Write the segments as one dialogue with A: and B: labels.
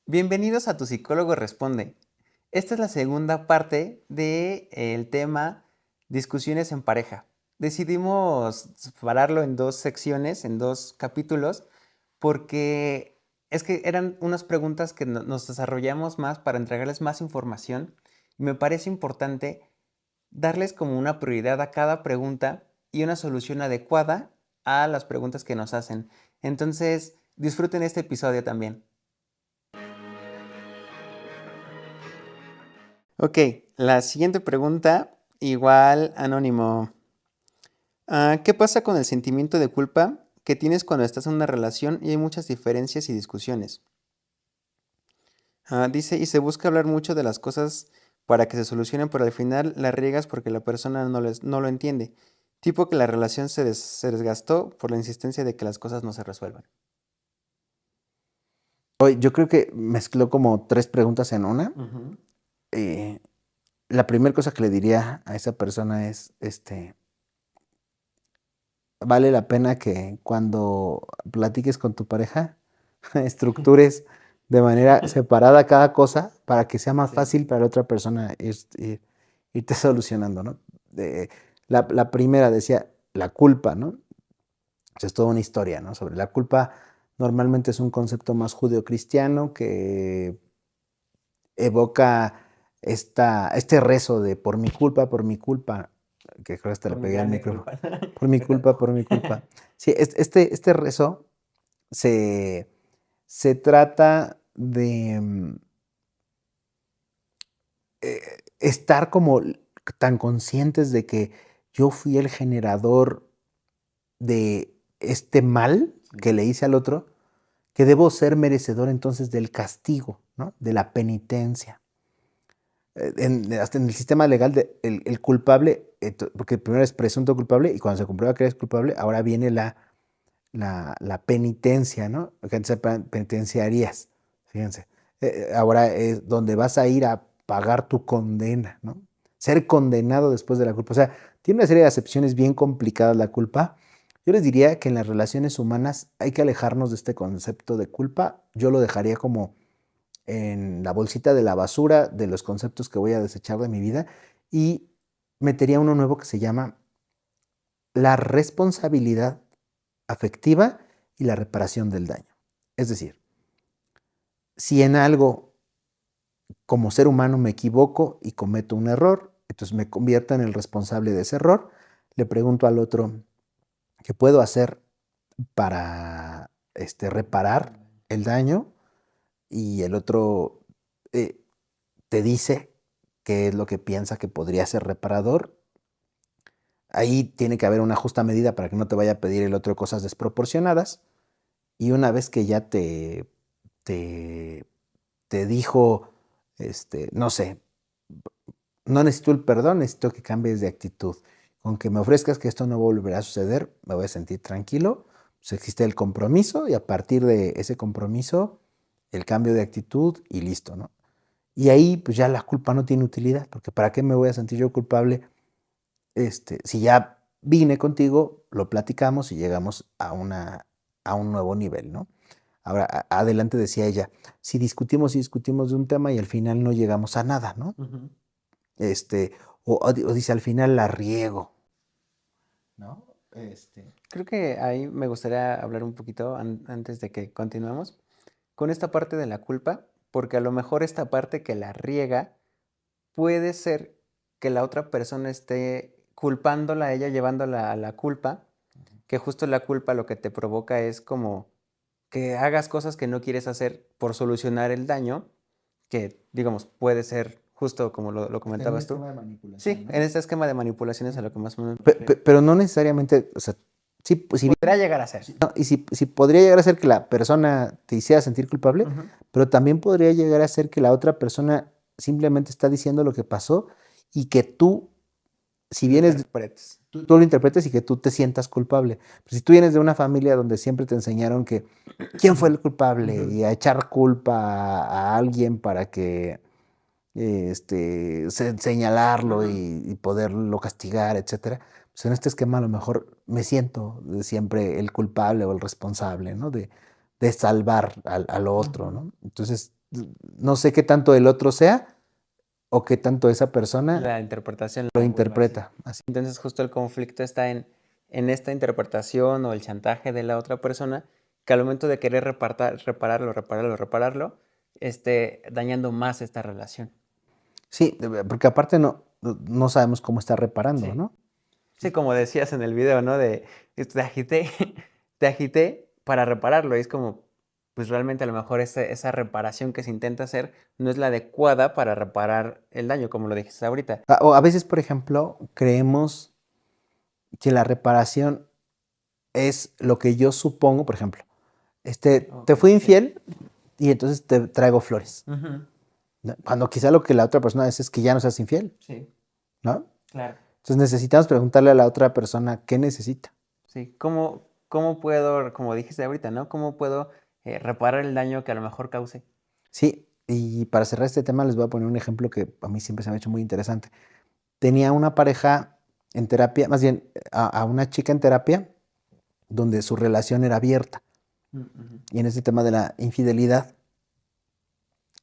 A: Bienvenidos a Tu Psicólogo Responde. Esta es la segunda parte del tema discusiones en pareja. Decidimos separarlo en dos secciones, en dos capítulos, porque es que eran unas preguntas que nos desarrollamos más para entregarles más información y me parece importante darles como una prioridad a cada pregunta y una solución adecuada a las preguntas que nos hacen. Entonces, disfruten este episodio también. Ok, la siguiente pregunta, igual anónimo. ¿Qué pasa con el sentimiento de culpa que tienes cuando estás en una relación y hay muchas diferencias y discusiones? Dice, y se busca hablar mucho de las cosas para que se solucionen, pero al final la riegas porque la persona no lo entiende. Tipo que la relación se desgastó por la insistencia de que las cosas no se resuelvan.
B: Hoy yo creo que mezcló como tres preguntas en una.
A: Ujú.
B: Eh, la primera cosa que le diría a esa persona es, vale la pena que cuando platiques con tu pareja, estructures de manera separada cada cosa para que sea más
A: Sí.
B: fácil para la otra persona irte solucionando, ¿no? De- la primera decía, la culpa, ¿no? O sea, es toda una historia, ¿no? Sobre la culpa, normalmente es un concepto más judeocristiano que evoca este rezo de por mi culpa, que creo que hasta le
A: Por mi
B: pegué al
A: grande
B: micrófono,
A: culpa.
B: por mi
A: Perdón.
B: culpa, por mi culpa. Sí, este rezo se, se trata de estar como tan conscientes de que yo fui el generador de este mal que le hice al otro, que debo ser merecedor entonces del castigo, ¿no? De la penitencia. Hasta en el sistema legal, el culpable, porque primero es presunto culpable y cuando se comprueba que eres culpable, ahora viene la penitencia, ¿no? Que antes eran penitenciarías, fíjense. Ahora es donde vas a ir a pagar tu condena, ¿no? Ser condenado después de la culpa. O sea, tiene una serie de acepciones bien complicadas la culpa. Yo les diría que en las relaciones humanas hay que alejarnos de este concepto de culpa. Yo lo dejaría como en la bolsita de la basura de los conceptos que voy a desechar de mi vida y metería uno nuevo que se llama la responsabilidad afectiva y la reparación del daño. Es decir, si en algo como ser humano me equivoco y cometo un error, entonces me convierto en el responsable de ese error, le pregunto al otro qué puedo hacer para reparar el daño y el otro eh, te dice qué es lo que piensa que podría ser reparador. Ahí tiene que haber una justa medida para que no te vaya a pedir el otro cosas desproporcionadas. Y una vez que ya te, te dijo, no sé, no necesito el perdón, necesito que cambies de actitud. Con que me ofrezcas que esto no volverá a suceder, me voy a sentir tranquilo. Pues existe el compromiso y a partir de ese compromiso, el cambio de actitud y listo, ¿no? Y ahí pues ya la culpa no tiene utilidad, porque ¿para qué me voy a sentir yo culpable? Si ya vine contigo, lo platicamos y llegamos a un nuevo nivel, ¿no? Ahora, adelante decía ella, si discutimos y discutimos de un tema y al final no llegamos a nada, ¿no?
A: Ujú.
B: Este, o dice, al final la riego, ¿no?
A: Creo que ahí me gustaría hablar un poquito antes de que continuemos con esta parte de la culpa, porque a lo mejor esta parte que la riega puede ser que la otra persona esté culpándola a ella, llevándola a la culpa, que justo la culpa lo que te provoca es como que hagas cosas que no quieres hacer por solucionar el daño, que digamos puede ser justo como lo
B: En un
A: comentabas tú.
B: esquema de manipulación,
A: Sí, en
B: ¿no?
A: este esquema de manipulaciones a lo que más o menos me refiero.
B: Pero no necesariamente, o sea, sí, pues, si
A: Podría
B: bien,
A: llegar a ser.
B: no, y si podría llegar a ser que la persona te hiciera sentir culpable,
A: Ujú.
B: pero también podría llegar a ser que la otra persona simplemente está diciendo lo que pasó y que tú, si
A: Lo
B: vienes,
A: interpretes.
B: tú lo interpretes y que tú te sientas culpable. Pero si tú vienes de una familia donde siempre te enseñaron que quién fue el culpable
A: Ujú.
B: y a echar culpa a alguien para que señalarlo
A: Ujú.
B: y poderlo castigar, etcétera, pues en este esquema a lo mejor me siento siempre el culpable o el responsable, ¿no? De salvar al otro,
A: Ujú.
B: ¿no? Entonces, no sé qué tanto el otro sea o qué tanto esa persona
A: La interpretación
B: lo
A: la vuelve así.
B: interpreta. Así.
A: Entonces justo el conflicto está en esta interpretación o el chantaje de la otra persona, que al momento de querer repararlo, esté dañando más esta relación.
B: Sí, porque aparte no sabemos cómo está reparando,
A: Sí.
B: ¿no?
A: Sí, como decías en el video, ¿no? De te agité, te agité para repararlo. Y es como, pues realmente a lo mejor esa reparación que se intenta hacer no es la adecuada para reparar el daño, como lo dijiste ahorita.
B: O a veces, por ejemplo, creemos que la reparación es lo que yo supongo, por ejemplo, te
A: Ok,
B: fui
A: sí.
B: infiel y entonces te traigo flores,
A: Ujú,
B: ¿no? Cuando quizá lo que la otra persona es que ya no seas infiel,
A: sí,
B: ¿no?
A: claro.
B: Entonces necesitamos preguntarle a la otra persona qué necesita.
A: Sí, ¿cómo puedo, como dijiste ahorita, ¿no? ¿Cómo puedo reparar el daño que a lo mejor cause?
B: Sí, y para cerrar este tema les voy a poner un ejemplo que a mí siempre se me ha hecho muy interesante. Tenía una pareja en terapia, más bien a una chica en terapia, donde su relación era abierta.
A: Ujú,
B: Y en ese tema de la infidelidad,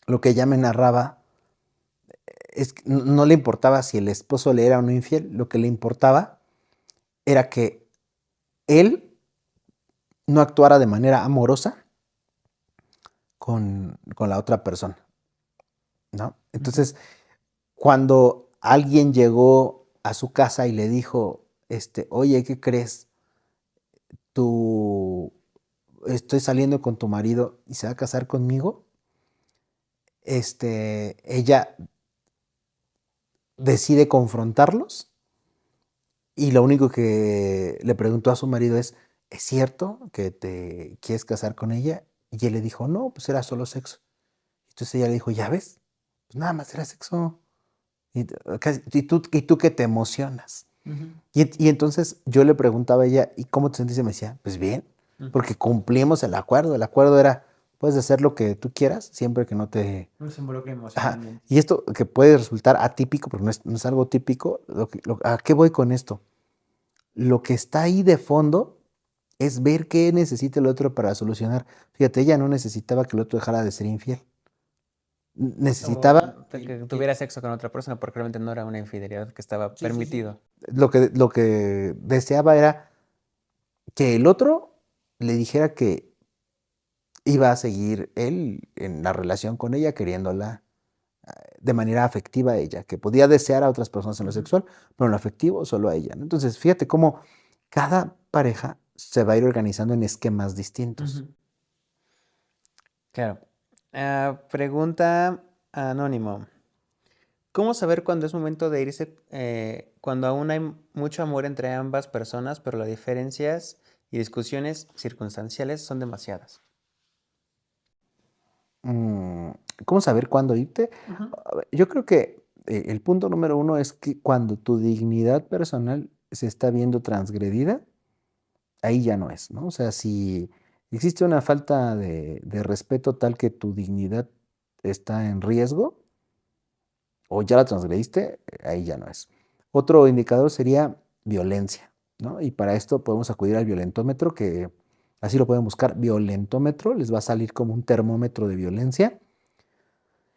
B: lo que ella me narraba es que no le importaba si el esposo le era o no infiel, lo que le importaba era que él no actuara de manera amorosa con la otra persona, ¿no?
A: ujú.
B: Entonces, cuando alguien llegó a su casa y le dijo, oye, ¿qué crees? Tú estoy saliendo con tu marido y se va a casar conmigo. Ella decide confrontarlos y lo único que le preguntó a su marido ¿es cierto que te quieres casar con ella? Y él le dijo, no, pues era solo sexo. Entonces ella le dijo, ¿ya ves? Pues nada más era sexo. ¿Y tú que te emocionas?
A: Ujú,
B: Y entonces yo le preguntaba a ella, ¿y cómo te sentiste? Me decía, pues bien,
A: ujú.
B: porque cumplimos el acuerdo. El acuerdo era, puedes hacer lo que tú quieras, siempre que no te...
A: No se involucra
B: Ajá.
A: emocionalmente.
B: Y esto que puede resultar atípico, porque no es algo típico, ¿a qué voy con esto? Lo que está ahí de fondo es ver qué necesita el otro para solucionar. Fíjate, ella no necesitaba que el otro dejara de ser infiel.
A: O
B: Necesitaba
A: que tuviera sexo con otra persona porque realmente no era una infidelidad que estaba permitido.
B: lo que deseaba era que el otro le dijera que iba a seguir él en la relación con ella, queriéndola de manera afectiva a ella, que podía desear a otras personas en lo
A: Ujú,
B: sexual, pero en lo afectivo solo a ella, ¿no? Entonces, fíjate cómo cada pareja se va a ir organizando en esquemas distintos.
A: ujú. Claro. Pregunta anónimo. ¿Cómo saber cuándo es momento de irse cuando aún hay mucho amor entre ambas personas, pero las diferencias y discusiones circunstanciales son demasiadas?
B: Mm, ¿Cómo saber cuándo irte?
A: Ujú.
B: A ver, yo creo que el punto número uno es que cuando tu dignidad personal se está viendo transgredida, ahí ya no es, ¿no? O sea, si existe una falta de respeto tal que tu dignidad está en riesgo o ya la transgrediste, ahí ya no es. Otro indicador sería violencia, ¿no? Y para esto podemos acudir al violentómetro, que así lo pueden buscar, violentómetro, les va a salir como un termómetro de violencia.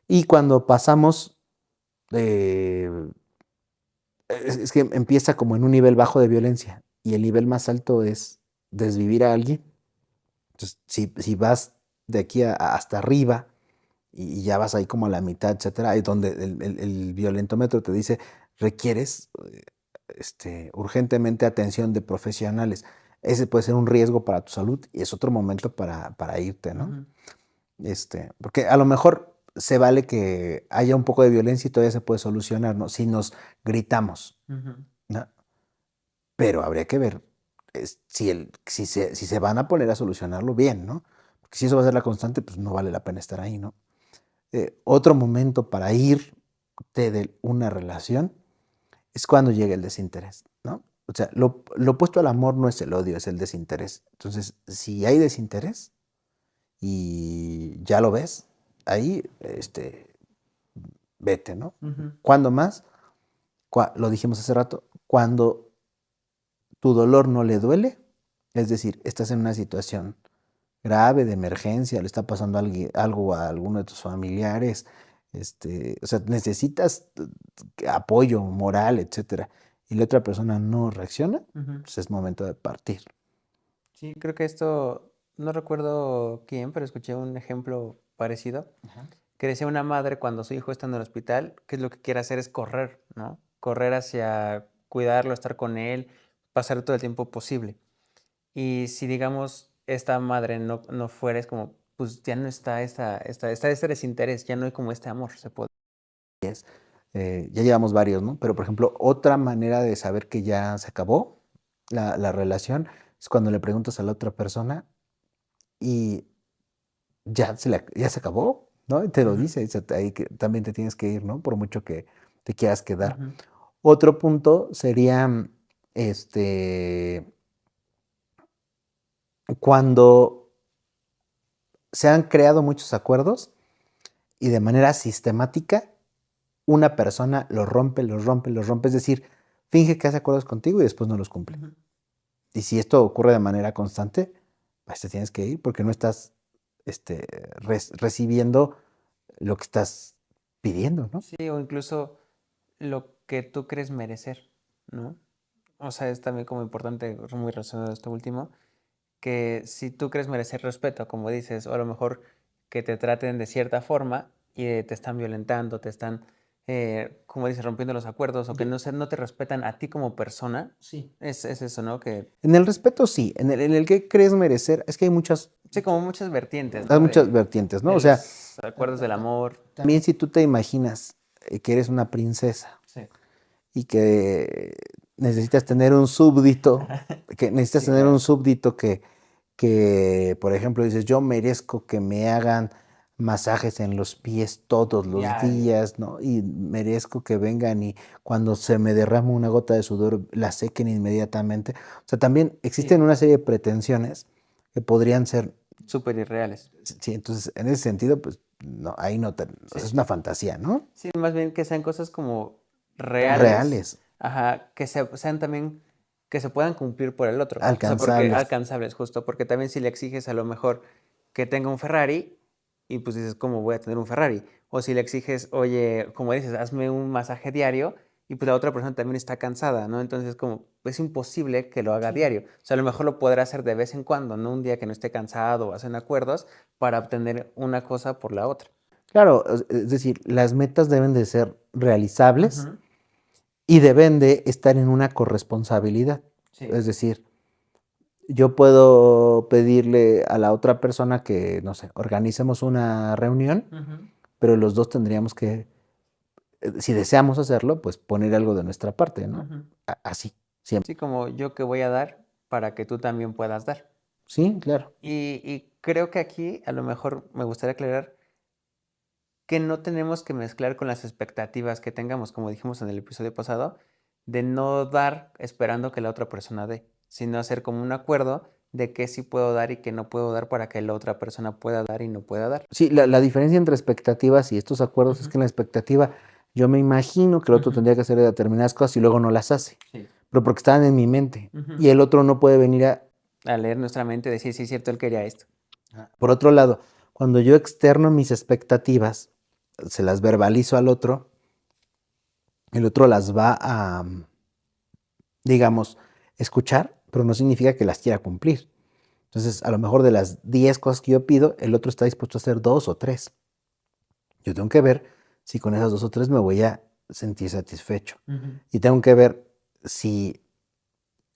B: Y cuando pasamos, eh, es que empieza como en un nivel bajo de violencia y el nivel más alto es desvivir a alguien. Entonces, si vas de aquí hasta arriba y ya vas ahí como a la mitad, etcétera, ahí donde el violentómetro te dice requieres urgentemente atención de profesionales. Ese puede ser un riesgo para tu salud y es otro momento para irte, ¿no?
A: Ujú,
B: Porque a lo mejor se vale que haya un poco de violencia y todavía se puede solucionar, ¿no? Si nos gritamos,
A: ujú,
B: ¿no? Pero habría que ver si se van a poner a solucionarlo bien, ¿no? Porque si eso va a ser la constante, pues no vale la pena estar ahí, ¿no? Otro momento para irte de una relación es cuando llega el desinterés, ¿no? O sea, lo opuesto al amor no es el odio, es el desinterés. Entonces, si hay desinterés y ya lo ves, ahí, vete, ¿no?
A: ujú.
B: ¿Cuándo más? Lo dijimos hace rato, cuando tu dolor no le duele, es decir, estás en una situación grave, de emergencia, le está pasando algo a alguno de tus familiares, o sea, necesitas apoyo moral, etcétera, y la otra persona no reacciona,
A: Ujú.
B: pues es momento de partir.
A: Sí, creo que esto, no recuerdo quién, pero escuché un ejemplo parecido,
B: Ajá.
A: que decía una madre cuando su hijo está en el hospital, que es lo que quiere hacer es correr, ¿no? Correr hacia cuidarlo, estar con él, pasar todo el tiempo posible. Y si, digamos, esta madre no fuera, es como, pues ya no está está este desinterés, ya no hay como este amor, se puede.
B: Ya llevamos varios, ¿no? Pero, por ejemplo, otra manera de saber que ya se acabó la relación es cuando le preguntas a la otra persona y ya se acabó, ¿no? Y te lo
A: Ujú,
B: dice, y ahí que también te tienes que ir, ¿no? Por mucho que te quieras quedar.
A: ujú.
B: Otro punto sería, este, cuando se han creado muchos acuerdos y de manera sistemática una persona los rompe, los rompe, los rompe, es decir, finge que hace acuerdos contigo y después no los cumple.
A: Ujú.
B: Y si esto ocurre de manera constante, pues te tienes que ir porque no estás recibiendo lo que estás pidiendo, ¿no?
A: Sí, o incluso lo que tú crees merecer, ¿no? O sea, es también como importante, muy relacionado a esto último, que si tú crees merecer respeto, como dices, o a lo mejor que te traten de cierta forma y te están violentando, te están, como dices, rompiendo los acuerdos, o que
B: Yo-
A: no te respetan a ti como persona,
B: sí.
A: es eso, ¿no? Que
B: En el respeto sí, en el que crees merecer, es que
A: sí, como muchas vertientes,
B: hay
A: ¿no?
B: muchas vertientes, ¿no?
A: De
B: O sea,
A: los acuerdos del amor.
B: también si tú te imaginas que eres una princesa
A: Sí.
B: y que necesitas tener un súbdito, que necesitas
A: Sí,
B: tener un
A: claro.
B: súbdito por ejemplo, dices, yo merezco que me hagan masajes en los pies todos los
A: Diario.
B: días, ¿no? Y merezco que vengan y cuando se me derrama una gota de sudor, la sequen inmediatamente. O sea, también existen
A: Sí,
B: una serie de pretensiones que podrían ser,
A: súper irreales.
B: sí, entonces, en ese sentido, pues, no, ahí no, o sea,
A: Sí.
B: es una fantasía, ¿no?
A: Sí, más bien que sean cosas como reales,
B: Reales,
A: ajá, que sean también, que se puedan cumplir por el otro. O sea, porque
B: alcanzables.
A: alcanzables, justo, porque también si le exiges a lo mejor que tenga un Ferrari, y pues dices, ¿cómo voy a tener un Ferrari? O si le exiges, oye, como dices, hazme un masaje diario, y pues la otra persona también está cansada, ¿no? Entonces, como, es imposible que lo haga diario. O sea, a lo mejor lo podrá hacer de vez en cuando, ¿no? Un día que no esté cansado o hacen acuerdos para obtener una cosa por la otra.
B: Claro, es decir, las metas deben de ser realizables
A: Ujú.
B: y deben de estar en una corresponsabilidad.
A: Sí.
B: Es decir, yo puedo pedirle a la otra persona que, no sé, organicemos una reunión,
A: Ujú.
B: pero los dos tendríamos que, si deseamos hacerlo, pues poner algo de nuestra parte, ¿no?
A: Ujú.
B: Así, siempre.
A: Sí, como yo que voy a dar para que tú también puedas dar.
B: Sí, claro.
A: Y creo que aquí a lo mejor me gustaría aclarar que no tenemos que mezclar con las expectativas que tengamos, como dijimos en el episodio pasado, de no dar esperando que la otra persona dé, sino hacer como un acuerdo de qué sí puedo dar y qué no puedo dar para que la otra persona pueda dar y no pueda dar.
B: Sí, la diferencia entre expectativas y estos acuerdos es
A: Ujú,
B: que en la expectativa yo me imagino que el otro
A: ujú.
B: tendría que hacer determinadas cosas y luego no las hace,
A: Sí.
B: pero porque estaban en mi mente.
A: Ujú.
B: Y el otro no puede venir a...
A: A leer nuestra mente y decir, sí, es cierto, él quería esto.
B: Por otro lado, cuando yo externo mis expectativas, se las verbalizo al otro, el otro las va a, digamos, escuchar, pero no significa que las quiera cumplir. Entonces, a lo mejor de las 10 cosas que yo pido, el otro está dispuesto a hacer dos o tres. Yo tengo que ver si con esas dos o tres me voy a sentir satisfecho.
A: Ujú.
B: Y tengo que ver si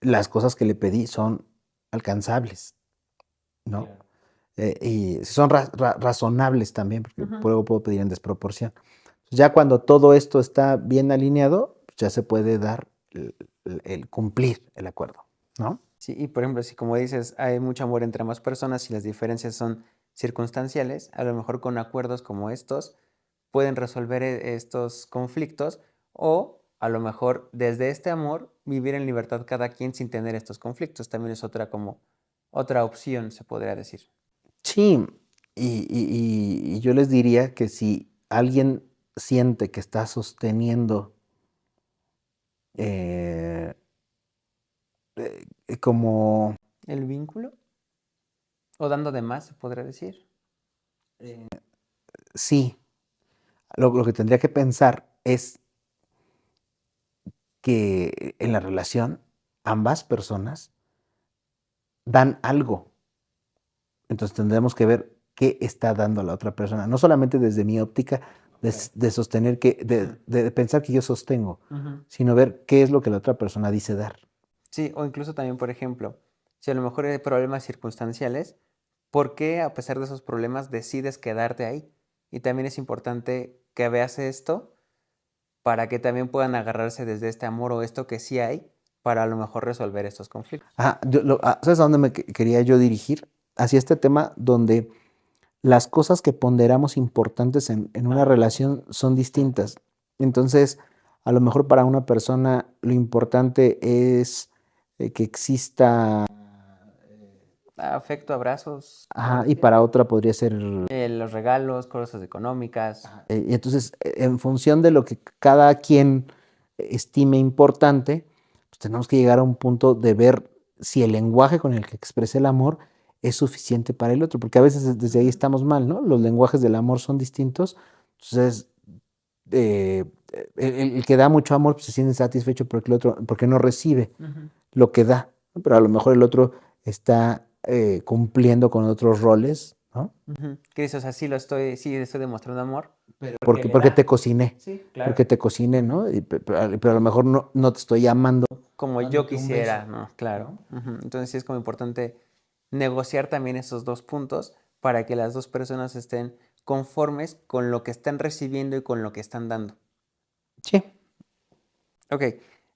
B: las cosas que le pedí son alcanzables, ¿no?
A: Claro.
B: Y si son razonables también, porque
A: Ujú.
B: luego puedo pedir en desproporción. Ya cuando todo esto está bien alineado, pues ya se puede dar el cumplir el acuerdo, ¿no?
A: Sí, y por ejemplo, si como dices, hay mucho amor entre ambas personas y las diferencias son circunstanciales, a lo mejor con acuerdos como estos pueden resolver estos conflictos o a lo mejor desde este amor vivir en libertad cada quien sin tener estos conflictos. También es otra como otra opción, se podría decir.
B: Sí, y yo les diría que si alguien siente que está sosteniendo eh, como,
A: ¿El vínculo? O dando de más, se podría decir.
B: Sí, lo que tendría que pensar es que en la relación ambas personas dan algo. Entonces tendremos que ver qué está dando la otra persona. No solamente desde mi óptica de sostener de pensar que yo sostengo,
A: Ujú.
B: sino ver qué es lo que la otra persona dice dar.
A: Sí, o incluso también, por ejemplo, si a lo mejor hay problemas circunstanciales, ¿por qué a pesar de esos problemas decides quedarte ahí? Y también es importante que veas esto para que también puedan agarrarse desde este amor o esto que sí hay para a lo mejor resolver estos conflictos.
B: ¿Sabes a dónde quería yo dirigir? Hacia este tema donde las cosas que ponderamos importantes en una relación son distintas. Entonces, a lo mejor para una persona lo importante es que exista,
A: Afecto, abrazos,
B: ajá, y para otra podría ser,
A: los regalos, cosas económicas.
B: y entonces, en función de lo que cada quien estime importante, pues tenemos que llegar a un punto de ver si el lenguaje con el que expresa el amor es suficiente para el otro, porque a veces desde ahí estamos mal, ¿no? Los lenguajes del amor son distintos, entonces eh, el que da mucho amor pues, se siente satisfecho porque el otro, porque no recibe
A: Ujú.
B: lo que da, ¿no? Pero a lo mejor el otro está cumpliendo con otros roles, ¿no?
A: Ujú. Que dices, o sea, sí le estoy demostrando amor, pero porque le
B: Porque te
A: da.
B: cociné,
A: Sí,
B: porque
A: claro.
B: te cociné, ¿no? Pero a lo mejor no te estoy amando
A: Como yo
B: dándote un beso,
A: quisiera, ¿no? Claro.
B: ¿no?
A: Ujú. Entonces sí es como importante negociar también esos dos puntos para que las dos personas estén conformes con lo que están recibiendo y con lo que están dando.
B: Sí.
A: Ok,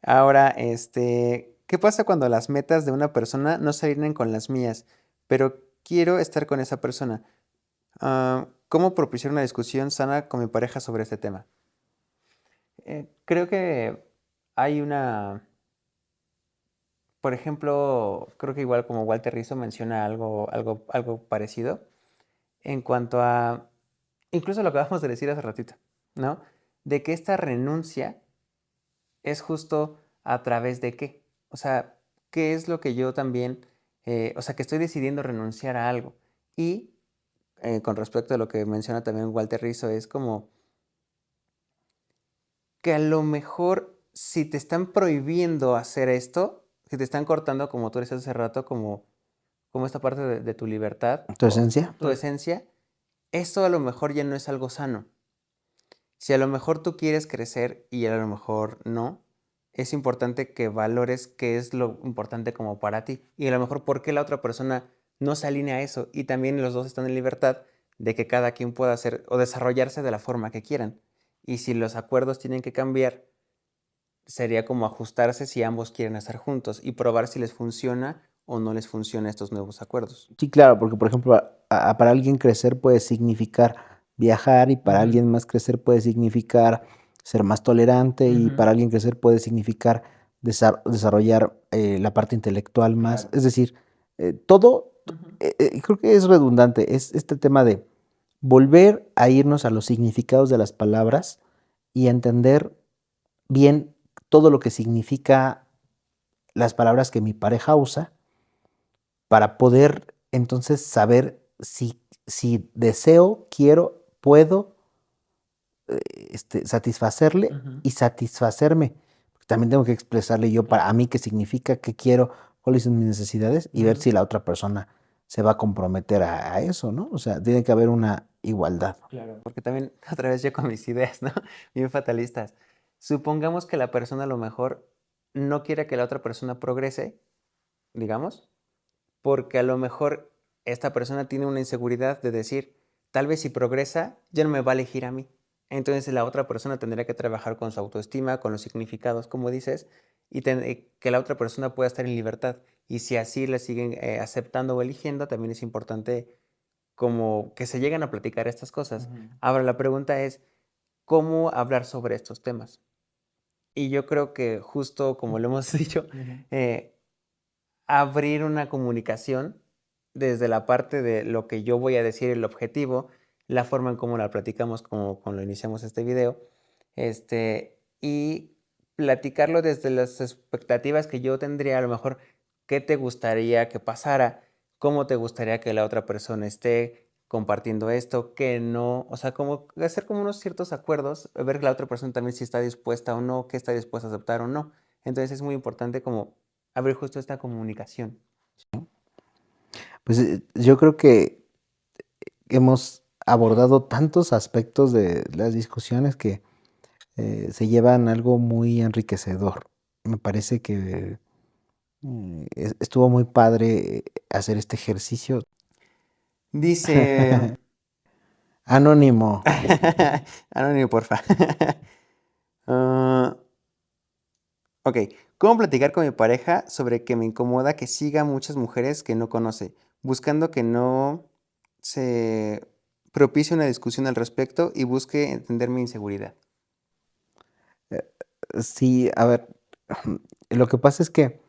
A: ahora, ¿qué pasa cuando las metas de una persona no se alinean con las mías, pero quiero estar con esa persona? ¿Cómo propiciar una discusión sana con mi pareja sobre este tema? Creo que hay por ejemplo, creo que igual como Walter Rizzo menciona algo parecido en cuanto a, incluso lo que acabamos de decir hace ratito, ¿no? De que esta renuncia es justo a través de qué. O sea, ¿qué es lo que yo también, o sea, que estoy decidiendo renunciar a algo? Y con respecto a lo que menciona también Walter Rizzo, es como que a lo mejor si te están prohibiendo hacer esto, si te están cortando, como tú decías hace rato, como esta parte de tu libertad
B: ¿Tu
A: o
B: esencia?
A: tu esencia, esto a lo mejor ya no es algo sano. Si a lo mejor tú quieres crecer y a lo mejor no, es importante que valores qué es lo importante como para ti. Y a lo mejor por qué la otra persona no se alinea a eso. Y también los dos están en libertad de que cada quien pueda hacer o desarrollarse de la forma que quieran. Y si los acuerdos tienen que cambiar, sería como ajustarse si ambos quieren estar juntos y probar si les funciona o no les funciona estos nuevos acuerdos.
B: Sí, claro, porque por ejemplo, para alguien crecer puede significar viajar y para
A: Ujú,
B: alguien más crecer puede significar ser más tolerante y
A: ujú,
B: para alguien crecer puede significar desarrollar la parte intelectual más.
A: claro.
B: Es decir, todo,
A: Ujú.
B: creo que es redundante, es este tema de volver a irnos a los significados de las palabras y entender bien todo lo que significa las palabras que mi pareja usa para poder entonces saber si deseo, quiero, puedo satisfacerle
A: Ujú.
B: y satisfacerme. También tengo que expresarle yo para a mí qué significa, qué quiero, cuáles son mis necesidades y ver
A: Ujú.
B: si la otra persona se va a comprometer a eso, ¿no? O sea, tiene que haber una igualdad.
A: Claro. Porque también otra vez yo con mis ideas, ¿no? Bien fatalistas. Supongamos que la persona a lo mejor no quiere que la otra persona progrese, digamos, porque a lo mejor esta persona tiene una inseguridad de decir, tal vez si progresa, ya no me va a elegir a mí. Entonces la otra persona tendría que trabajar con su autoestima, con los significados, como dices, y que la otra persona pueda estar en libertad. Y si así la siguen aceptando o eligiendo, también es importante como que se llegan a platicar estas cosas.
B: Ujú.
A: Ahora, la pregunta es, ¿cómo hablar sobre estos temas? Y yo creo que justo como lo hemos dicho,
B: Ujú.
A: eh, abrir una comunicación desde la parte de lo que yo voy a decir, el objetivo, la forma en cómo la platicamos, como lo iniciamos este video, y platicarlo desde las expectativas que yo tendría, a lo mejor, qué te gustaría que pasara, cómo te gustaría que la otra persona esté compartiendo esto, que no, o sea, como hacer como unos ciertos acuerdos, ver que la otra persona también si está dispuesta o no, qué está dispuesta a aceptar o no. Entonces es muy importante como abrir justo esta comunicación.
B: Pues yo creo que hemos abordado tantos aspectos de las discusiones que se llevan algo muy enriquecedor. Me parece que estuvo muy padre hacer este ejercicio.
A: Dice,
B: Anónimo.
A: Anónimo, porfa. Ah, ok, ¿cómo platicar con mi pareja sobre que me incomoda que siga muchas mujeres que no conoce, buscando que no se propicie una discusión al respecto y busque entender mi inseguridad?
B: Eh, Sí, a ver, lo que pasa es que,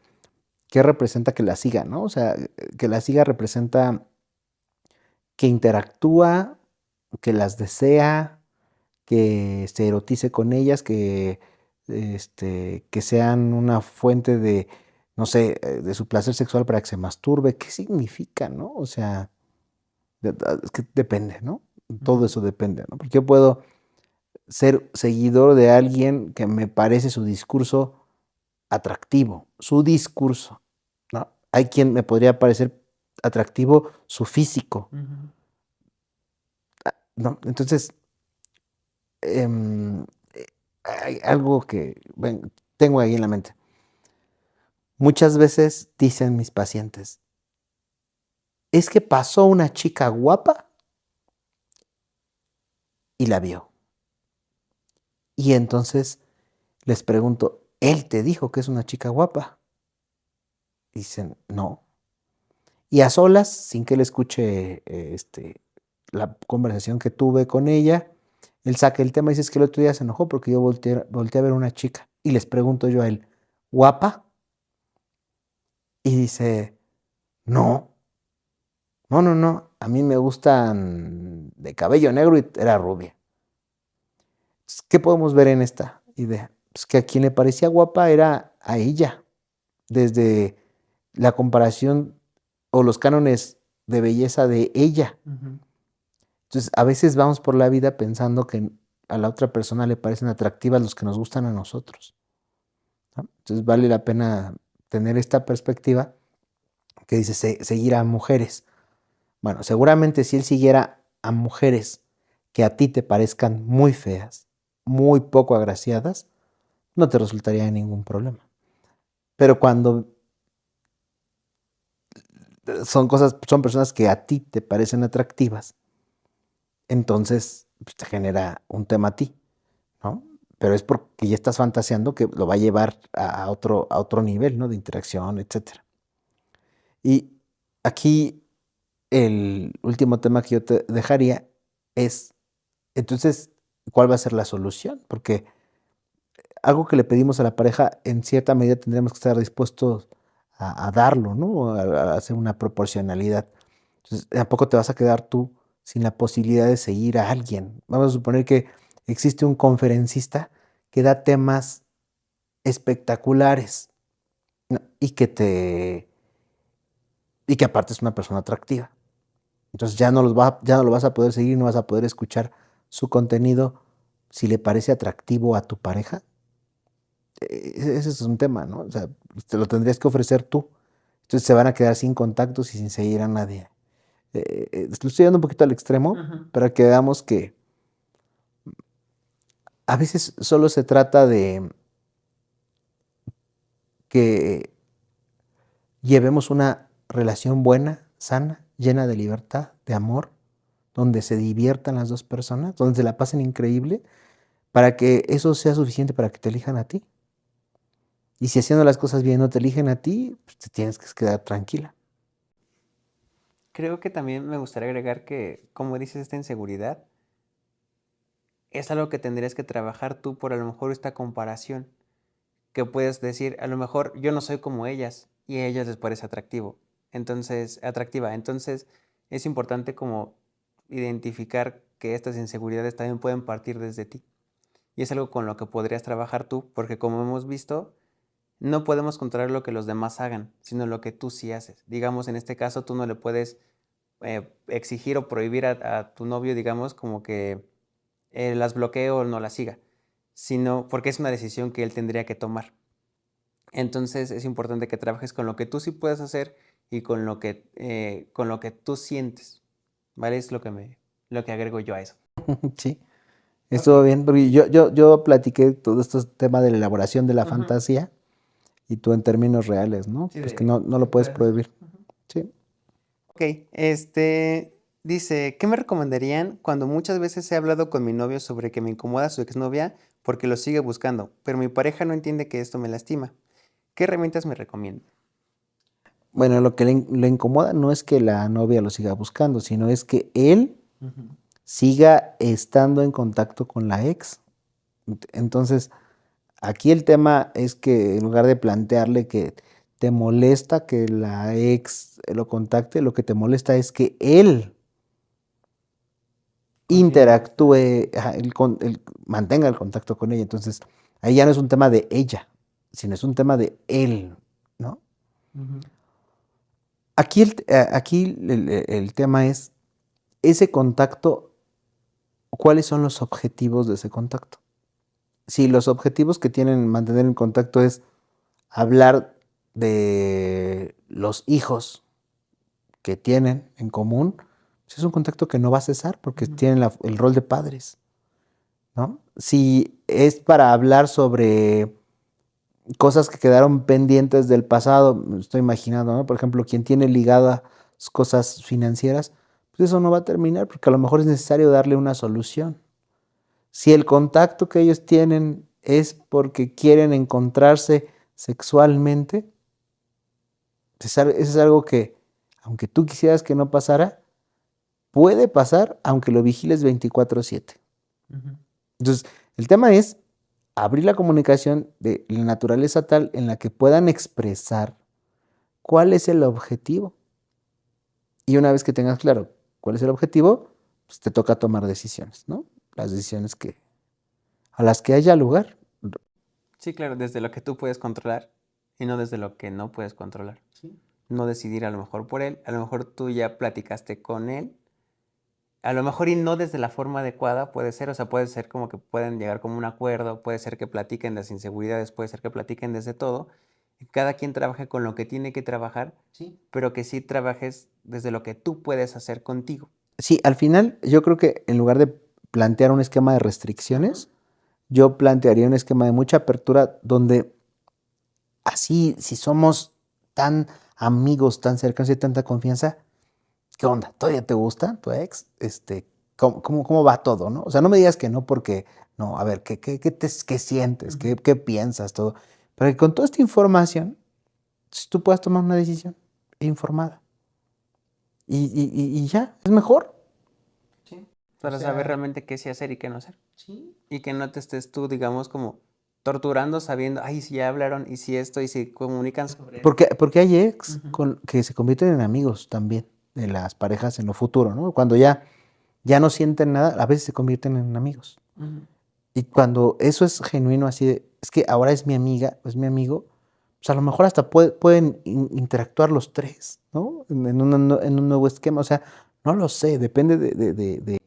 B: ¿qué representa que la siga, no? O sea, que la siga representa que interactúa, que las desea, que se erotice con ellas, que sean una fuente de, no sé, de su placer sexual para que se masturbe. ¿Qué significa, no? O sea, es que depende, ¿no? Todo
A: Ujú.
B: eso depende, ¿no? Porque yo puedo ser seguidor de alguien que me parece su discurso atractivo, su discurso, ¿no? Hay quien me podría parecer atractivo su físico,
A: Ujú.
B: ¿no? Entonces, em, hay algo que tengo ahí en la mente. Muchas veces dicen mis pacientes, es que pasó una chica guapa y la vio. Y entonces les pregunto, ¿él te dijo que es una chica guapa? Dicen, no. Y a solas, sin que él escuche la conversación que tuve con ella, él saca el tema y dice, es que el otro día se enojó porque yo volteé a ver una chica. Y les pregunto yo a él, ¿guapa? Y dice, no, no, a mí me gustan de cabello negro y era rubia. Entonces, ¿qué podemos ver en esta idea? Pues que a quien le parecía guapa era a ella, desde la comparación o los cánones de belleza de ella.
A: Ujú.
B: Entonces, a veces vamos por la vida pensando que a la otra persona le parecen atractivas los que nos gustan a nosotros, ¿no? Entonces, vale la pena tener esta perspectiva que dice seguir a mujeres. Bueno, seguramente si él siguiera a mujeres que a ti te parezcan muy feas, muy poco agraciadas, no te resultaría de ningún problema. Pero cuando son personas que a ti te parecen atractivas, entonces pues, te genera un tema a ti, ¿no? Pero es porque ya estás fantaseando que lo va a llevar a otro nivel, ¿no? De interacción, etcétera. Y aquí el último tema que yo te dejaría es, entonces, ¿cuál va a ser la solución? Porque algo que le pedimos a la pareja, en cierta medida tendremos que estar dispuestos a darlo, ¿no? A hacer una proporcionalidad. Entonces, tampoco te vas a quedar tú sin la posibilidad de seguir a alguien. Vamos a suponer que existe un conferencista que da temas espectaculares, ¿no? Y que aparte es una persona atractiva. Entonces ya no lo vas a poder seguir, no vas a poder escuchar su contenido si le parece atractivo a tu pareja. Ese es un tema, ¿no? O sea, te lo tendrías que ofrecer tú. Entonces se van a quedar sin contactos y sin seguir a nadie. Lo estoy dando un poquito al extremo
A: Ujú.
B: para que veamos que a veces solo se trata de que llevemos una relación buena, sana, llena de libertad, de amor, donde se diviertan las dos personas, donde se la pasen increíble, para que eso sea suficiente para que te elijan a ti. Y si haciendo las cosas bien no te eligen a ti, pues te tienes que quedar tranquila.
A: Creo que también me gustaría agregar que, como dices, esta inseguridad es algo que tendrías que trabajar tú por a lo mejor esta comparación, que puedes decir, a lo mejor yo no soy como ellas y a ellas les parece atractivo, entonces, atractiva, entonces es importante como identificar que estas inseguridades también pueden partir desde ti y es algo con lo que podrías trabajar tú, porque como hemos visto, no podemos controlar lo que los demás hagan, sino lo que tú sí haces. Digamos, en este caso, tú no le puedes exigir o prohibir a tu novio, digamos, como que las bloquee o no las siga, sino porque es una decisión que él tendría que tomar. Entonces es importante que trabajes con lo que tú sí puedes hacer y con lo que tú sientes, ¿vale? Es lo que agrego yo a eso.
B: Sí, estuvo bien, porque yo platiqué todo este tema de la elaboración de la
A: Ujú.
B: fantasía y tú en términos reales, ¿no?
A: Sí,
B: Pues que
A: de
B: no
A: qué
B: lo puedes
A: puedes hacer.
B: prohibir.
A: Ujú.
B: Sí.
A: Ok, dice, ¿qué me recomendarían cuando muchas veces he hablado con mi novio sobre que me incomoda su exnovia porque lo sigue buscando, pero mi pareja no entiende que esto me lastima? ¿Qué herramientas me recomiendan?
B: Bueno, lo que le incomoda no es que la novia lo siga buscando, sino es que él
A: Ujú.
B: siga estando en contacto con la ex. Entonces, aquí el tema es que en lugar de plantearle que te molesta que la ex lo contacte, lo que te molesta es que él
A: Continúa.
B: interactúe, ajá, él mantenga el contacto con ella. Entonces, ahí ya no es un tema de ella, sino es un tema de él, ¿no?
A: Ujú.
B: Aquí el tema es ese contacto, ¿cuáles son los objetivos de ese contacto? Si los objetivos que tienen mantener el contacto es hablar de los hijos que tienen en común, pues es un contacto que no va a cesar porque
A: Ujú.
B: tienen el rol de padres, ¿no? Si es para hablar sobre cosas que quedaron pendientes del pasado, me estoy imaginando, ¿no? Por ejemplo, quien tiene ligadas cosas financieras, pues eso no va a terminar porque a lo mejor es necesario darle una solución. Si el contacto que ellos tienen es porque quieren encontrarse sexualmente, eso es algo que, aunque tú quisieras que no pasara, puede pasar aunque lo vigiles 24/7.
A: Ujú.
B: Entonces, el tema es abrir la comunicación de la naturaleza tal en la que puedan expresar cuál es el objetivo. Y una vez que tengas claro cuál es el objetivo, pues te toca tomar decisiones, ¿no? Las decisiones a las que haya lugar.
A: Sí, claro, desde lo que tú puedes controlar y no desde lo que no puedes controlar.
B: Sí.
A: No decidir a lo mejor por él, a lo mejor tú ya platicaste con él, a lo mejor y no desde la forma adecuada puede ser, o sea, puede ser como que pueden llegar como un acuerdo, puede ser que platiquen las inseguridades, puede ser que platiquen desde todo, y cada quien trabaje con lo que tiene que trabajar,
B: Sí.
A: pero que sí trabajes desde lo que tú puedes hacer contigo.
B: Sí, al final yo creo que en lugar de plantear un esquema de restricciones, yo plantearía un esquema de mucha apertura donde así, si somos tan amigos, tan cercanos y de tanta confianza, ¿qué onda? ¿Todavía te gusta tu ex? ¿Cómo va todo, no? O sea, no me digas que no porque, no, a ver, ¿qué sientes?
A: Ujú.
B: ¿Qué piensas? Todo. Pero que con toda esta información, tú puedas tomar una decisión informada. Y ya, es mejor.
A: Sí.
B: O
A: Para saber
B: sea,
A: realmente qué sí hacer y qué no hacer.
B: sí.
A: Y que no te estés tú, digamos, como torturando sabiendo, ay, si ya hablaron, y si esto, y si comunican sobre esto.
B: Porque hay ex
A: Ujú.
B: que se convierten en amigos también de las parejas en lo futuro, ¿no? Cuando ya no sienten nada, a veces se convierten en amigos.
A: Ujú.
B: Y cuando eso es genuino, así de, es que ahora es mi amiga, es mi amigo, pues a lo mejor hasta pueden interactuar los tres, ¿no? En un nuevo esquema. O sea, no lo sé, depende de.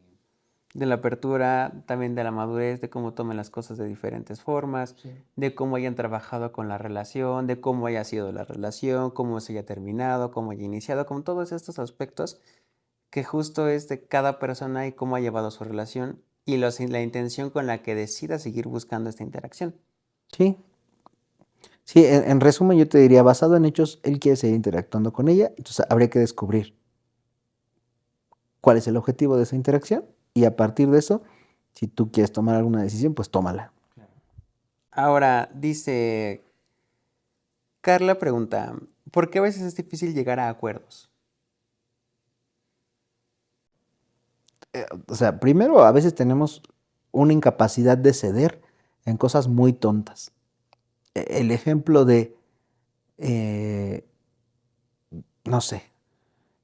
A: De la apertura, también de la madurez, de cómo tomen las cosas de diferentes formas,
B: Sí.
A: de cómo hayan trabajado con la relación, de cómo haya sido la relación, cómo se haya terminado, cómo haya iniciado, con todos estos aspectos que justo es de cada persona y cómo ha llevado su relación y la intención con la que decida seguir buscando esta interacción.
B: Sí, sí, en resumen yo te diría, basado en hechos, él quiere seguir interactuando con ella, entonces habría que descubrir cuál es el objetivo de esa interacción y a partir de eso, si tú quieres tomar alguna decisión, pues tómala.
A: Ahora, dice, Carla pregunta, ¿por qué a veces es difícil llegar a acuerdos?
B: O sea, primero a veces tenemos una incapacidad de ceder en cosas muy tontas. El ejemplo de, eh, no sé,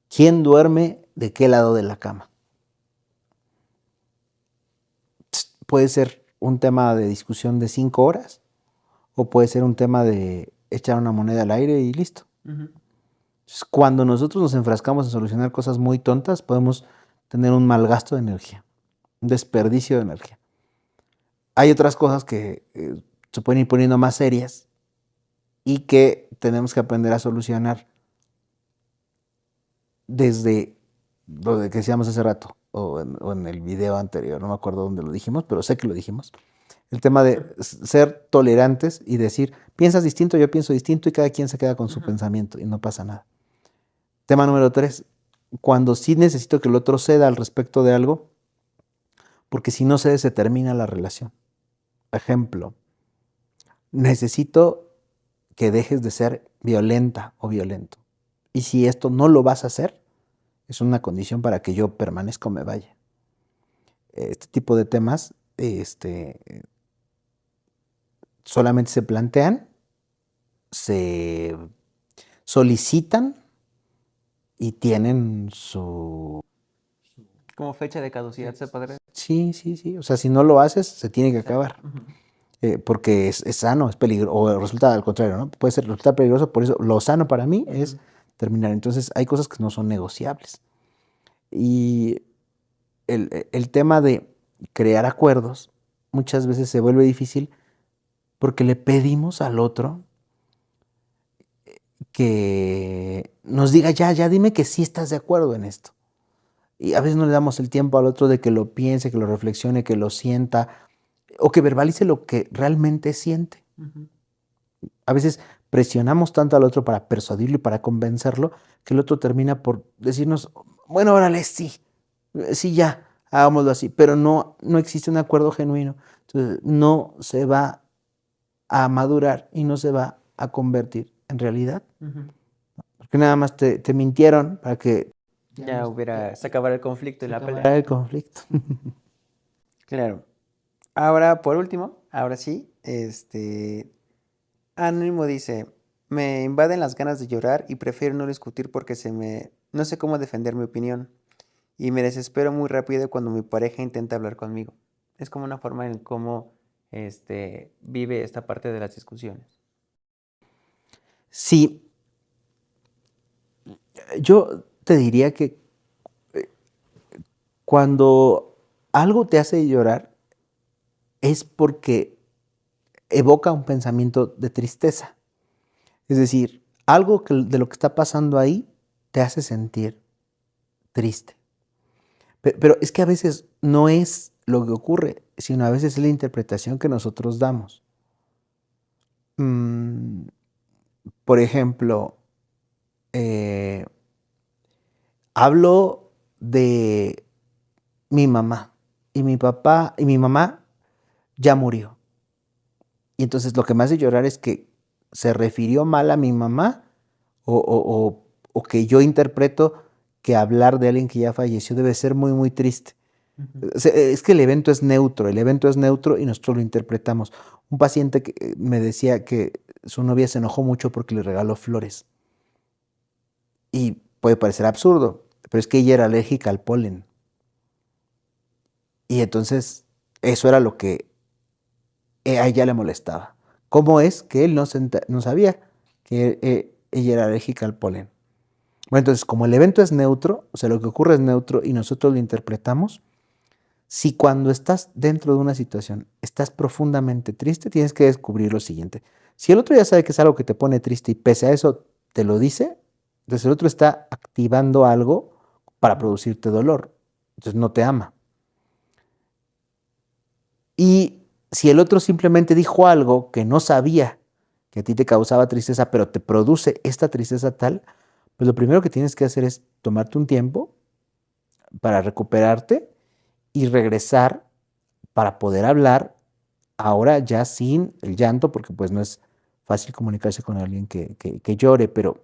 B: ¿quién duerme de qué lado de la cama? Puede ser un tema de discusión de 5 horas o puede ser un tema de echar una moneda al aire y listo.
A: Ujú.
B: Entonces, cuando nosotros nos enfrascamos en solucionar cosas muy tontas, podemos tener un mal gasto de energía, un desperdicio de energía. Hay otras cosas que se pueden ir poniendo más serias y que tenemos que aprender a solucionar desde lo de que decíamos hace rato o en el video anterior, no me acuerdo dónde lo dijimos, pero sé que lo dijimos. El tema de ser tolerantes y decir, piensas distinto, yo pienso distinto y cada quien se queda con su pensamiento y no pasa nada. Tema número 3, cuando sí necesito que el otro ceda al respecto de algo, porque si no cede se termina la relación. Ejemplo, necesito que dejes de ser violenta o violento. Y si esto no lo vas a hacer, es una condición para que yo permanezca o me vaya. Este tipo de temas solamente se plantean, se solicitan y tienen su...
A: Como fecha de caducidad se podría.
B: Sí, sí, sí. O sea, si no lo haces, se tiene que acabar.
A: Ujú.
B: Porque es sano, es peligroso, o resulta al contrario, ¿no? Puede ser resultar peligroso, por eso lo sano para mí es terminar. Entonces, hay cosas que no son negociables. Y el tema de crear acuerdos muchas veces se vuelve difícil porque le pedimos al otro que nos diga, ya dime que sí estás de acuerdo en esto. Y a veces no le damos el tiempo al otro de que lo piense, que lo reflexione, que lo sienta, o que verbalice lo que realmente siente.
A: Ujú.
B: A veces presionamos tanto al otro para persuadirlo y para convencerlo que el otro termina por decirnos, bueno, órale, sí, sí, ya, hagámoslo así, pero no existe un acuerdo genuino. Entonces, no se va a madurar y no se va a convertir en realidad.
A: Ujú.
B: Porque nada más te mintieron para que
A: Ya se acabara el conflicto y la pelea.
B: para el conflicto.
A: Claro. Ahora, por último, ahora sí, Anónimo dice, me invaden las ganas de llorar y prefiero no discutir porque no sé cómo defender mi opinión y me desespero muy rápido cuando mi pareja intenta hablar conmigo. Es como una forma en cómo, vive esta parte de las discusiones.
B: Sí, yo te diría que cuando algo te hace llorar es porque evoca un pensamiento de tristeza. Es decir, algo de lo que está pasando ahí te hace sentir triste. Pero es que a veces no es lo que ocurre, sino a veces es la interpretación que nosotros damos. Mm, por ejemplo, eh, hablo de mi mamá y mi papá y mi mamá ya murió. Y entonces lo que me hace llorar es que se refirió mal a mi mamá o que yo interpreto que hablar de alguien que ya falleció debe ser muy, muy triste.
A: Ujú.
B: Es que el evento es neutro y nosotros lo interpretamos. Un paciente que me decía que su novia se enojó mucho porque le regaló flores. Y puede parecer absurdo, pero es que ella era alérgica al polen. Y entonces eso era lo que a ella le molestaba. ¿Cómo es que él no sabía que ella era alérgica al polen? Bueno, entonces como el evento es neutro, o sea, lo que ocurre es neutro y nosotros lo interpretamos, si cuando estás dentro de una situación estás profundamente triste, tienes que descubrir lo siguiente. Si el otro ya sabe que es algo que te pone triste y pese a eso te lo dice, entonces el otro está activando algo para producirte dolor. Entonces no te ama. Y si el otro simplemente dijo algo que no sabía que a ti te causaba tristeza, pero te produce esta tristeza tal, pues lo primero que tienes que hacer es tomarte un tiempo para recuperarte y regresar para poder hablar ahora ya sin el llanto, porque pues no es fácil comunicarse con alguien que llore, pero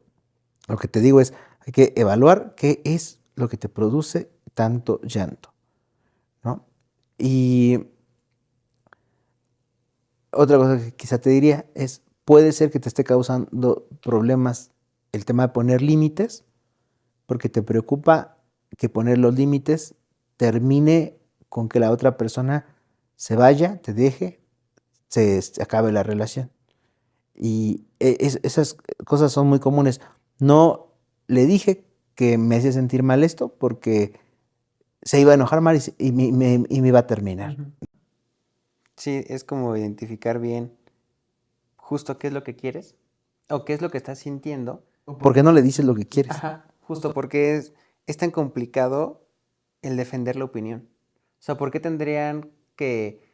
B: lo que te digo es, hay que evaluar qué es lo que te produce tanto llanto, ¿no? Y otra cosa que quizá te diría es, puede ser que te esté causando problemas el tema de poner límites, porque te preocupa que poner los límites termine con que la otra persona se vaya, te deje, se acabe la relación. Y esas cosas son muy comunes. No le dije que me hacía sentir mal esto porque se iba a enojar mal y me iba a terminar.
A: Ujú. Sí, es como identificar bien justo qué es lo que quieres o qué es lo que estás sintiendo.
B: ¿Por qué no le dices lo que quieres?
A: Ajá, justo porque es tan complicado el defender la opinión. O sea, ¿por qué tendrían que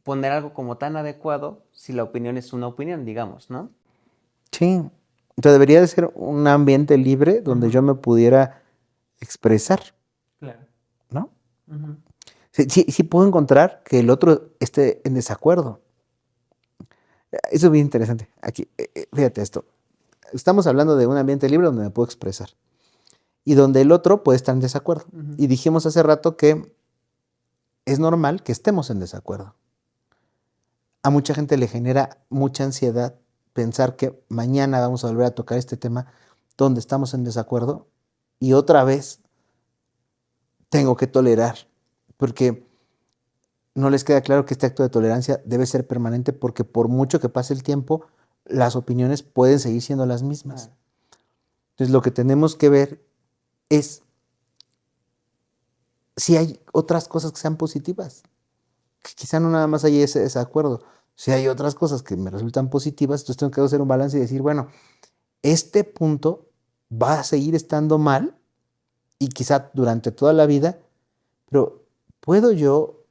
A: poner algo como tan adecuado si la opinión es una opinión, digamos, ¿no?
B: Sí. Entonces debería de ser un ambiente libre donde
A: Ujú.
B: yo me pudiera expresar,
A: Claro.
B: ¿no?
A: Ujú.
B: Sí, sí, sí puedo encontrar que el otro esté en desacuerdo. Eso es bien interesante. Aquí, fíjate esto. Estamos hablando de un ambiente libre donde me puedo expresar y donde el otro puede estar en desacuerdo.
A: Ujú.
B: Y dijimos hace rato que es normal que estemos en desacuerdo. A mucha gente le genera mucha ansiedad pensar que mañana vamos a volver a tocar este tema donde estamos en desacuerdo y otra vez tengo que tolerar, porque no les queda claro que este acto de tolerancia debe ser permanente porque por mucho que pase el tiempo, las opiniones pueden seguir siendo las mismas.
A: Claro.
B: Entonces lo que tenemos que ver es si hay otras cosas que sean positivas, que quizá no nada más hay ese desacuerdo. Si hay otras cosas que me resultan positivas, entonces tengo que hacer un balance y decir, bueno, este punto va a seguir estando mal y quizá durante toda la vida, pero ¿puedo yo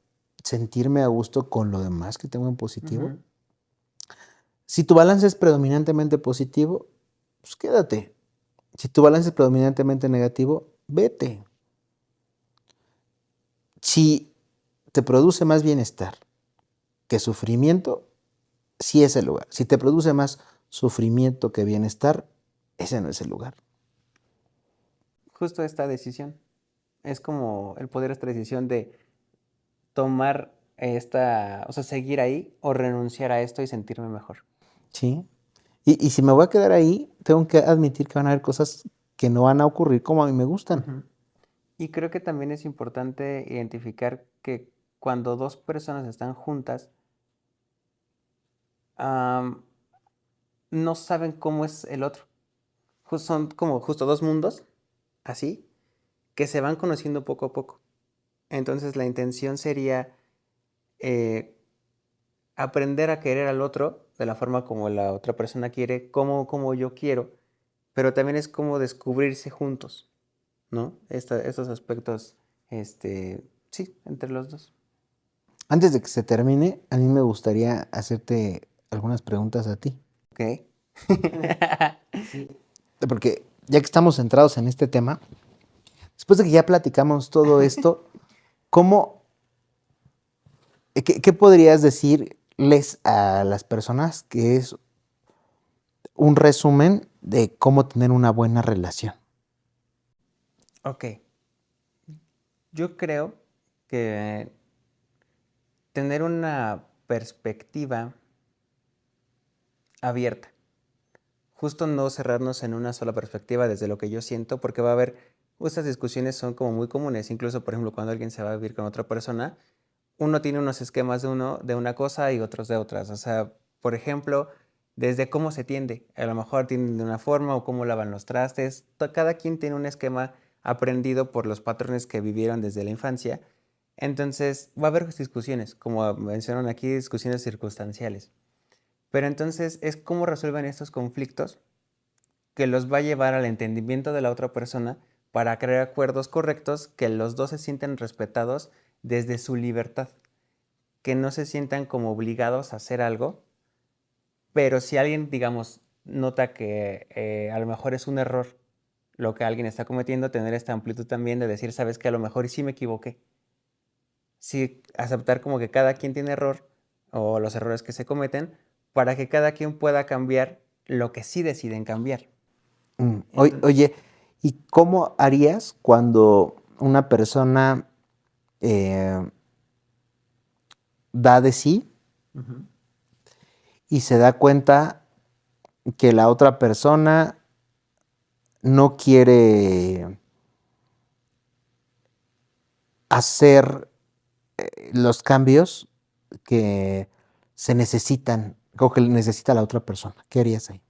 B: sentirme a gusto con lo demás que tengo en positivo?
A: Ujú.
B: Si tu balance es predominantemente positivo, pues quédate. Si tu balance es predominantemente negativo, vete. Si te produce más bienestar que sufrimiento, sí es el lugar. Si te produce más sufrimiento que bienestar, ese no es el lugar.
A: Justo esta decisión. Es como el poder esta decisión de tomar esta, o sea, seguir ahí o renunciar a esto y sentirme mejor.
B: ¿Sí? Y si me voy a quedar ahí, tengo que admitir que van a haber cosas que no van a ocurrir como a mí me gustan.
A: Ujú. Y creo que también es importante identificar que cuando dos personas están juntas, am, no saben cómo es el otro. Son como justo dos mundos, así, que se van conociendo poco a poco. Entonces la intención sería eh, aprender a querer al otro de la forma como la otra persona quiere, como yo quiero, pero también es como descubrirse juntos, ¿no? Estos aspectos, sí, entre los dos.
B: Antes de que se termine, a mí me gustaría hacerte algunas preguntas a ti.
A: Ok.
B: Sí. Porque ya que estamos centrados en este tema, después de que ya platicamos todo esto, ¿cómo, qué podrías decirles a las personas que es un resumen de cómo tener una buena relación?
A: Ok. Yo creo que tener una perspectiva abierta. Justo no cerrarnos en una sola perspectiva desde lo que yo siento, porque va a haber, estas discusiones son como muy comunes, incluso por ejemplo cuando alguien se va a vivir con otra persona, uno tiene unos esquemas de una cosa y otros de otras. O sea, por ejemplo, desde cómo se tiende, a lo mejor tienden de una forma o cómo lavan los trastes, cada quien tiene un esquema aprendido por los patrones que vivieron desde la infancia. Entonces va a haber discusiones, como mencionaron aquí, discusiones circunstanciales. Pero entonces es cómo resuelven estos conflictos que los va a llevar al entendimiento de la otra persona para crear acuerdos correctos que los dos se sienten respetados desde su libertad, que no se sientan como obligados a hacer algo, pero si alguien, digamos, nota que a lo mejor es un error lo que alguien está cometiendo, tener esta amplitud también de decir, sabes que a lo mejor sí me equivoqué. Sí, aceptar como que cada quien tiene error o los errores que se cometen para que cada quien pueda cambiar lo que sí deciden cambiar. Entonces,
B: Oye, ¿y cómo harías cuando una persona eh, da de sí
A: ujú.
B: y se da cuenta que la otra persona no quiere hacer los cambios que se necesitan o que necesita la otra persona. ¿Qué harías ahí?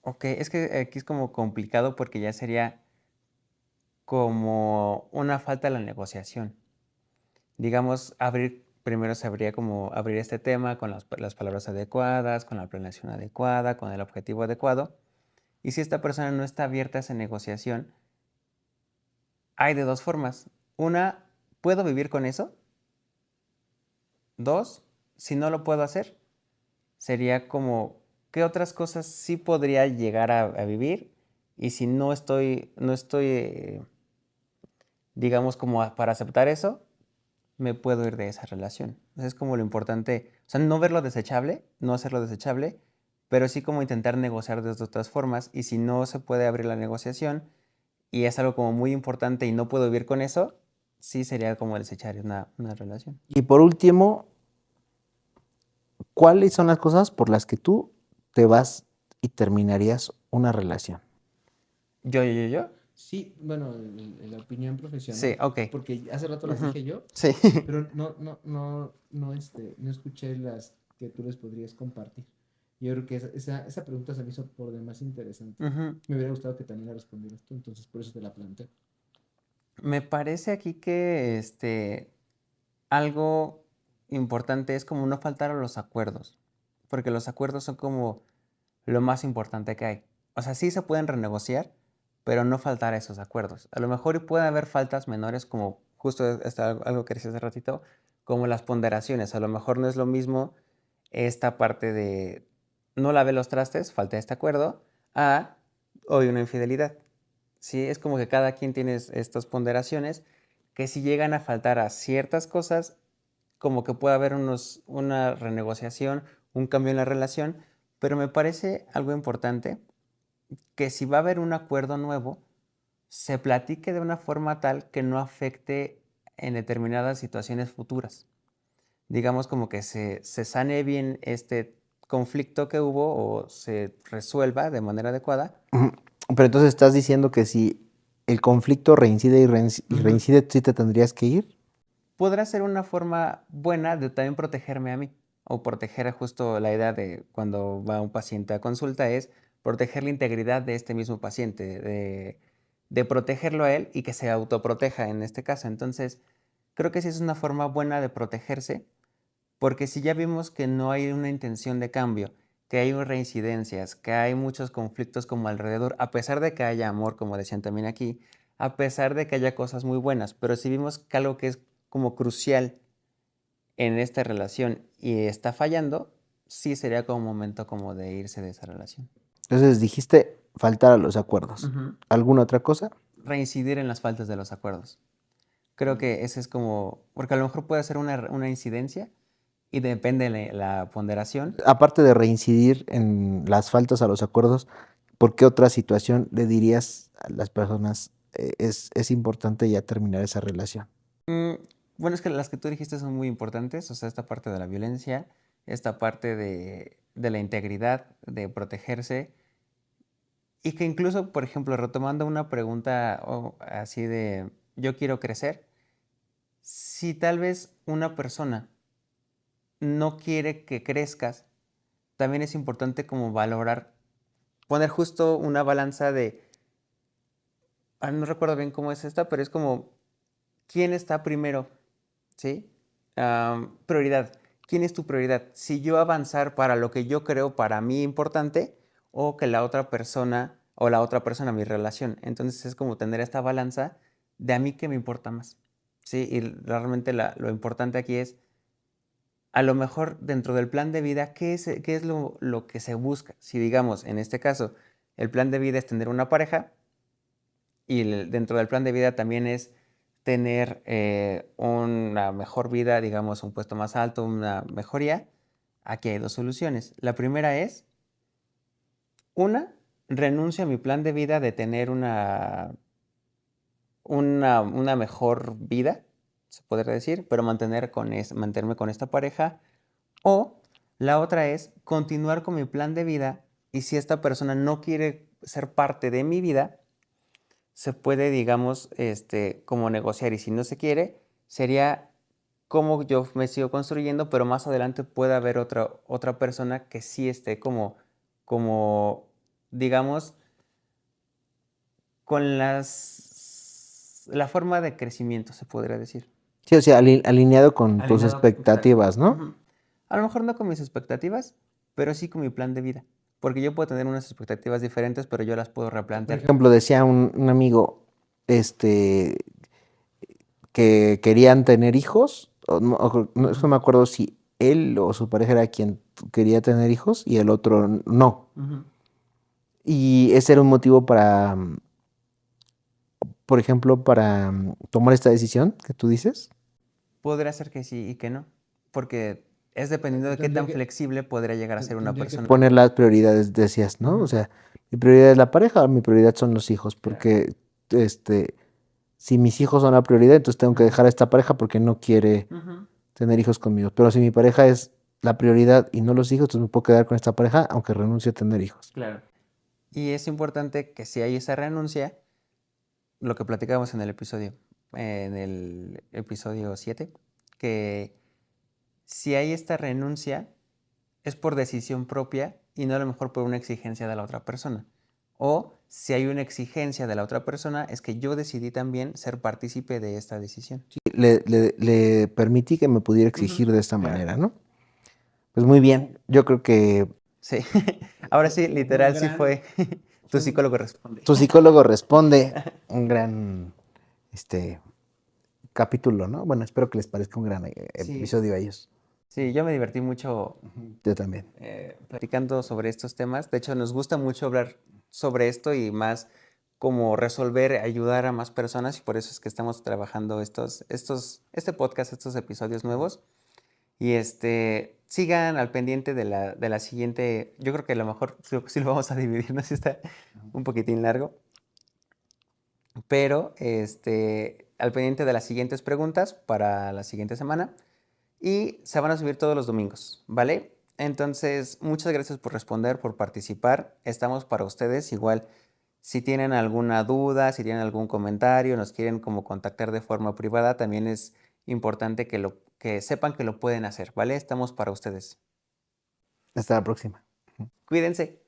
A: Ok, es que aquí es como complicado porque ya sería como una falta de la negociación. Digamos, primero se habría como abrir este tema con las palabras adecuadas, con la planeación adecuada, con el objetivo adecuado. Y si esta persona no está abierta a esa negociación, hay de dos formas. Una, ¿puedo vivir con eso? Dos, si no lo puedo hacer, sería como, ¿qué otras cosas sí podría llegar a vivir? Y si no estoy, digamos, como para aceptar eso, me puedo ir de esa relación. Es como lo importante, o sea, no verlo desechable, no hacerlo desechable, pero sí como intentar negociar de otras formas. Y si no se puede abrir la negociación y es algo como muy importante y no puedo vivir con eso, sí sería como desechar una relación.
B: Y por último, ¿cuáles son las cosas por las que tú te vas y terminarías una relación?
A: Yo.
C: Sí, bueno, la opinión
A: Sí,
C: profesional,
A: ok.
C: porque hace rato las
A: Ujú.
C: dije yo,
A: Sí.
C: pero no escuché las que tú les podrías compartir. Yo creo que esa pregunta se me hizo por demás interesante.
A: Ujú.
C: Me hubiera gustado que también la respondieras tú, entonces por eso te la planteo.
A: Me parece aquí que algo importante es como no faltar a los acuerdos, porque los acuerdos son como lo más importante que hay. O sea, sí se pueden renegociar, pero no faltar a esos acuerdos. A lo mejor puede haber faltas menores, como justo algo que decía hace ratito, como las ponderaciones. A lo mejor no es lo mismo esta parte de no lavé los trastes, falta este acuerdo, a hoy una infidelidad. Sí, es como que cada quien tiene estas ponderaciones que si llegan a faltar a ciertas cosas, como que puede haber una renegociación, un cambio en la relación, pero me parece algo importante que si va a haber un acuerdo nuevo, se platique de una forma tal que no afecte en determinadas situaciones futuras. Digamos como que se sane bien este conflicto que hubo o se resuelva de manera adecuada.
B: Ujú. Pero entonces estás diciendo que si el conflicto reincide y
A: Ujú.
B: reincide, ¿sí te tendrías que ir?
A: Podrá ser una forma buena de también protegerme a mí o proteger justo la idea de cuando va un paciente a consulta es proteger la integridad de este mismo paciente, de protegerlo a él y que se autoproteja en este caso. Entonces, creo que sí es una forma buena de protegerse, porque si ya vimos que no hay una intención de cambio, que hay reincidencias, que hay muchos conflictos como alrededor, a pesar de que haya amor, como decían también aquí, a pesar de que haya cosas muy buenas, pero si vimos que algo que es como crucial en esta relación y está fallando, sí sería como momento como de irse de esa relación.
B: Entonces dijiste faltar a los acuerdos.
A: Ujú.
B: ¿Alguna otra cosa?
A: Reincidir en las faltas de los acuerdos. Creo que ese es como, porque a lo mejor puede ser una incidencia y depende de la ponderación.
B: Aparte de reincidir en las faltas a los acuerdos, ¿por qué otra situación le dirías a las personas es importante ya terminar esa relación?
A: Mm, bueno, es que las que tú dijiste son muy importantes, o sea, esta parte de la violencia, esta parte de la integridad, de protegerse, y que incluso, por ejemplo, retomando una pregunta así de yo quiero crecer, si tal vez una persona no quiere que crezcas, también es importante como valorar, poner justo una balanza de, no recuerdo bien cómo es esta, pero es como, ¿quién está primero? ¿Sí? Prioridad. ¿Quién es tu prioridad? Si yo avanzar para lo que yo creo para mí importante o que la otra persona o la otra persona, mi relación. Entonces es como tener esta balanza de a mí que me importa más. ¿Sí? Y realmente lo importante aquí es, a lo mejor dentro del plan de vida, ¿qué es lo que se busca? Si digamos, en este caso, el plan de vida es tener una pareja y dentro del plan de vida también es tener una mejor vida, digamos, un puesto más alto, una mejoría, aquí hay dos soluciones. La primera es, una, renuncio a mi plan de vida de tener una mejor vida, se podría decir, pero mantenerme con esta pareja. O la otra es continuar con mi plan de vida y si esta persona no quiere ser parte de mi vida, se puede, digamos, como negociar y si no se quiere, sería cómo yo me sigo construyendo, pero más adelante puede haber otra persona que sí esté como, digamos, con la forma de crecimiento, se podría decir.
B: Sí, o sea, alineado con tus
A: Alineado,
B: expectativas, ¿no?
A: Ujú. A lo mejor no con mis expectativas, pero sí con mi plan de vida. Porque yo puedo tener unas expectativas diferentes, pero yo las puedo
B: Por
A: replantear.
B: ejemplo, decía un amigo, que querían tener hijos, es que no me acuerdo si él o su pareja era quien quería tener hijos y el otro no.
A: Ujú.
B: Y ese era un motivo para, por ejemplo, para tomar esta decisión que tú dices.
A: Podría ser que sí y que no, porque es dependiendo de qué
C: Tendría
A: tan
C: que-
A: flexible podría llegar a ser una
C: tendría que
A: persona.
B: Poner las prioridades, decías, ¿no? O
A: Ujú.
B: sea, mi prioridad es la pareja o mi prioridad son los hijos,
A: Claro.
B: porque si mis hijos son la prioridad, entonces tengo que
A: Ujú.
B: dejar a esta pareja porque no quiere
A: Ujú.
B: tener hijos conmigo. Pero si mi pareja es la prioridad y no los hijos, entonces me puedo quedar con esta pareja aunque renuncie a tener hijos.
A: Claro. Y es importante que si hay esa renuncia, lo que platicábamos en el episodio 7, que si hay esta renuncia es por decisión propia y no a lo mejor por una exigencia de la otra persona. O si hay una exigencia de la otra persona, es que yo decidí también ser partícipe de esta decisión.
B: Le permití que me pudiera exigir de esta
A: Claro.
B: manera, ¿no? Pues muy bien, yo creo que
A: Sí, ahora sí,
C: Fue un
A: literal, sí
C: gran-
A: fue tu
C: fue un-
A: psicólogo responde.
B: tu psicólogo responde un gran capítulo, ¿no? Bueno, espero que les parezca un gran
A: Sí,
B: episodio a ellos.
A: sí, yo me divertí mucho
B: Yo también.
A: platicando sobre estos temas. De hecho, nos gusta mucho hablar sobre esto y más como resolver, ayudar a más personas y por eso es que estamos trabajando este podcast, estos episodios nuevos. Y sigan al pendiente de la siguiente. Yo creo que a lo mejor sí lo vamos a dividir, no sé si está un poquitín largo. Pero al pendiente de las siguientes preguntas para la siguiente semana. Y se van a subir todos los domingos, ¿vale? Entonces, muchas gracias por responder, por participar. Estamos para ustedes. Igual, si tienen alguna duda, si tienen algún comentario, nos quieren como contactar de forma privada, también es importante que sepan que lo pueden hacer, ¿vale? Estamos para ustedes.
B: Hasta la próxima.
A: Cuídense.